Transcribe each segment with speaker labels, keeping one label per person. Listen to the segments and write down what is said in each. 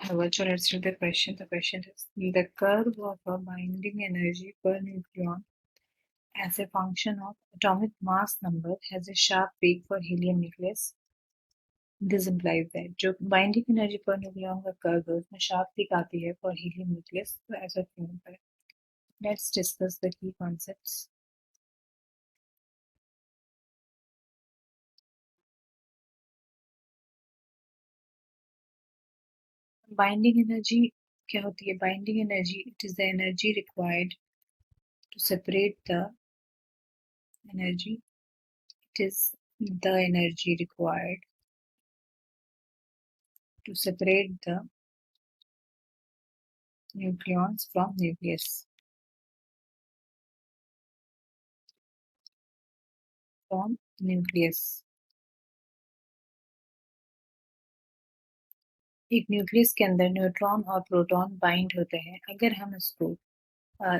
Speaker 1: So let's do the question. The question is the curve of a binding energy per nucleon as a function of atomic mass number has a sharp peak for helium nucleus. This implies that जो binding energy per nucleon का curve है उसमें sharp peak आती है for helium nucleus. तो ऐसा क्यों होता है? Let's discuss the key concepts. Binding energy क्या होती है? Binding energy, it is the energy required to separate the energy. It is the energy required to separate the nucleons from nucleus. From nucleus. एक nucleus के अंदर neutron और proton bind होते हैं। अगर हम इसको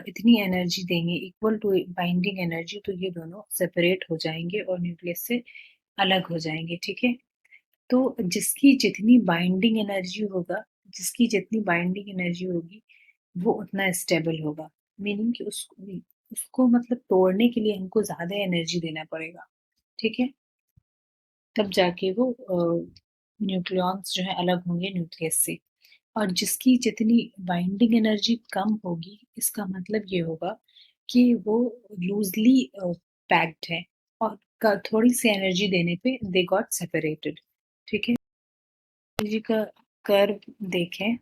Speaker 1: इतनी एनर्जी देंगे इक्वल टू बाइंडिंग एनर्जी तो ये दोनों सेपरेट हो जाएंगे और न्यूक्लियस से अलग हो जाएंगे। ठीक है, तो जिसकी जितनी बाइंडिंग एनर्जी होगा, जिसकी जितनी बाइंडिंग एनर्जी होगी वो उतना स्टेबल होगा। मीनिंग कि उसको मतलब तोड़ने के लिए हमको ज्यादा एनर्जी देना पड़ेगा। ठीक है, तब जाके वो न्यूक्लियॉन्स जो है अलग होंगे न्यूक्लियस से। और जिसकी जितनी बाइंडिंग एनर्जी कम होगी इसका मतलब ये होगा कि वो लूजली पैक्ड है और थोड़ी सी एनर्जी देने पे दे गॉट सेपरेटेड। ठीक है, एनर्जी का कर्व देखें।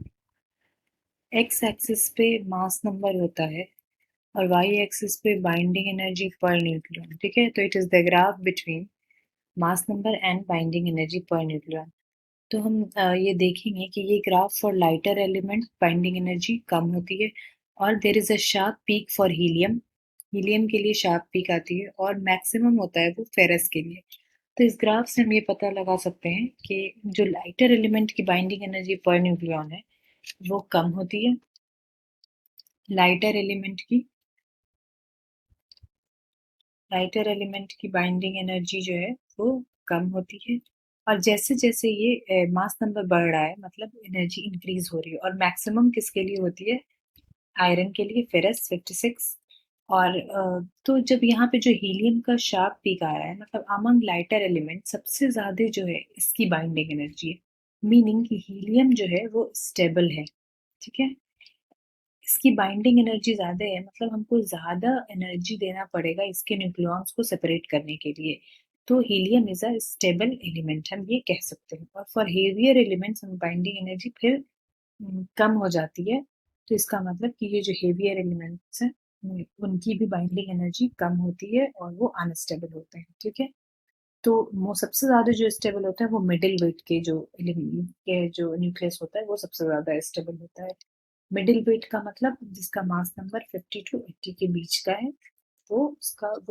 Speaker 1: एक्स एक्सिस पे मास नंबर होता है और वाई एक्सिस पे बाइंडिंग एनर्जी पर न्यूक्लियन। ठीक है, तो it is the graph between mass number and binding energy per nucleon. तो हम ये देखेंगे कि ये graph for lighter element binding energy कम होती है और there is a sharp peak for helium. Helium के लिए शार्प पीक आती है और मैक्सिमम होता है वो फेरस के लिए। तो इस ग्राफ से हम ये पता लगा सकते हैं कि जो लाइटर एलिमेंट की बाइंडिंग एनर्जी पर न्यूक्लियन है वो कम होती है। लाइटर एलिमेंट की बाइंडिंग एनर्जी जो है वो कम होती है और जैसे जैसे ये मास नंबर बढ़ रहा है मतलब एनर्जी इंक्रीज हो रही है। और मैक्सिमम किसके लिए होती है? आयरन के लिए, फेरस 56। और तो जब यहाँ पे जो हीलियम का शार्प पीक आ रहा है मतलब अमंग लाइटर एलिमेंट सबसे ज्यादा जो है इसकी बाइंडिंग एनर्जी है। मीनिंग कि हीलियम जो है वो स्टेबल है। ठीक है, इसकी बाइंडिंग एनर्जी ज्यादा है मतलब हमको ज्यादा एनर्जी देना पड़ेगा इसके न्यूक्लियॉन्स को सेपरेट करने के लिए। तो helium is a stable element, हम ये कह सकते हैं। और फॉर हेवियर एलिमेंट्स हम बाइंडिंग एनर्जी फिर कम हो जाती है। तो इसका मतलब कि ये जो हेवियर एलिमेंट्स हैं उनकी भी बाइंडिंग एनर्जी कम होती है और वो अनस्टेबल होते हैं। ठीक है, तो वो सबसे ज्यादा जो स्टेबल होता है वो मिडिल वेट के जो न्यूक्लियस होता है वो सबसे ज्यादा स्टेबल होता है। मिडिल वेट का मतलब जिसका मास नंबर 50 टू 80 के बीच का है वो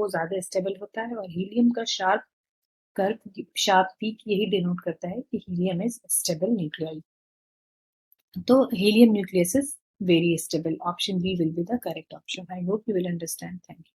Speaker 1: ज्यादा स्टेबल होता है। और हीलियम का शार्प पीक यही डिनोट करता है कि हीलियम इज स्टेबल न्यूक्लियाई। तो helium nucleus is very stable. Option B will be the correct option. I hope you will understand. Thank you.